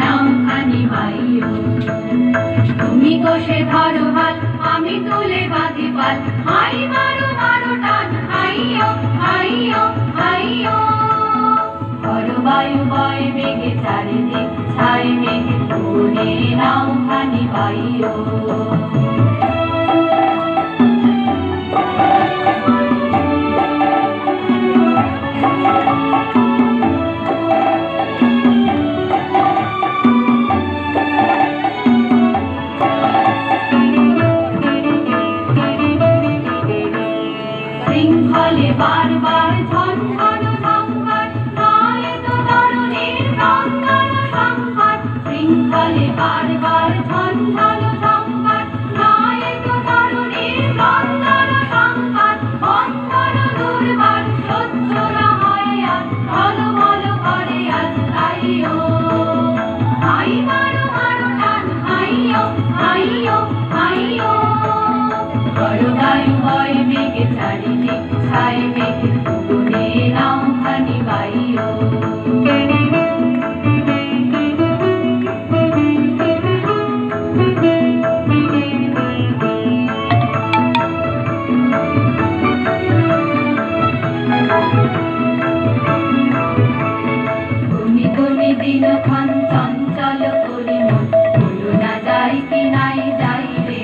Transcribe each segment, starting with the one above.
নাও খানি বাইও। তুমি কষে ধরো হাল, আমি তুলে বাঁধি পাল, হাই মারো মারো টান, হাইয়ো হাইয়ো হাইয়ো। ধরো বায়ু বয় বেগে চারিদিক ছাই মেঘ, করে নাও খানি বাইও। শৃঙ্খলে বারবার ঝঞ্ঝানো সংকট, নয় তো তরুণীর রঙ্গন সংকট। শৃঙ্খলে বারবার ঝঞ্ঝানো সংকট, নয় তো তরুণীর রঙ্গন সংকট। বন্ধন দুর্বার সহ্য না হয় আর, ঢলমল করে আজ তাইও। হাই মারো মারো টান, হাইয়ো হাইয়ো হাইয়ো। করো বায়ু বয় বেগে চারিদিক ছাই মেঘ, করে নাও খানি বাইও। গুনি গুনি দিনক্ষণ চঞ্চল করি মন, ভুলো না যাই কি নাই যাই রে।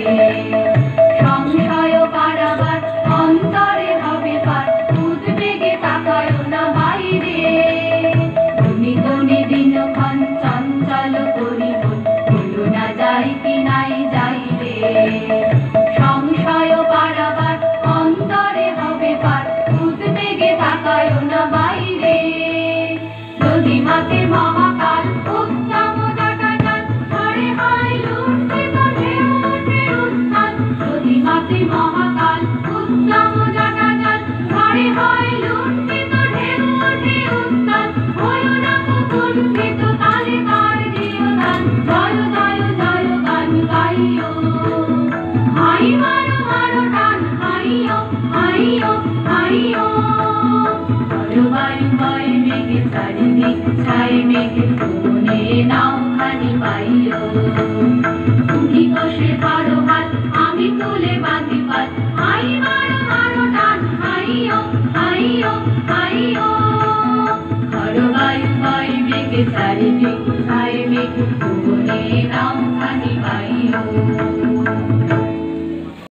সংশয় কারাগার অন্তরে হবে পার, উদ্বেগে তাকায় না বাইরে। গুনি গুনি দিনক্ষণ চঞ্চল করি মন, ভুলো না যাই কি নাই যাই রে। সংশয় কারাগার অন্তরে হবে পার, উদ্বেগে তাকায় না বাইরে। যদি মাকে মহাকাল উত্তম জটাজল, ধরে হয় লুটতে তো ঢেউ ওঠে উত্তাল। যদি মাকে মহাকাল উত্তম জটাজল, ধরে হয় লুটতে তো ঢেউ ওঠে উত্তাল। হয়ো না কুণ্ঠিত তালে তার দিও দান, জয় জয় জয় গান গাইও। হাই মারো মারো টান, হাইয়ো হাইয়ো হাইয়ো। করো বায়ু বয় বেগে চারিদিক ছাই মেঘ, করে নাও খানি বাইও। তুমি কষে ধরো হাল, আমি তুলে বাঁধি পাল, হাই মারো মারো টান, হাইয়ো হাইয়ো হাইয়ো। করো বায়ু বয় বেগে চারিদিক ছাই মেঘ, করে নাও খানি বাইও।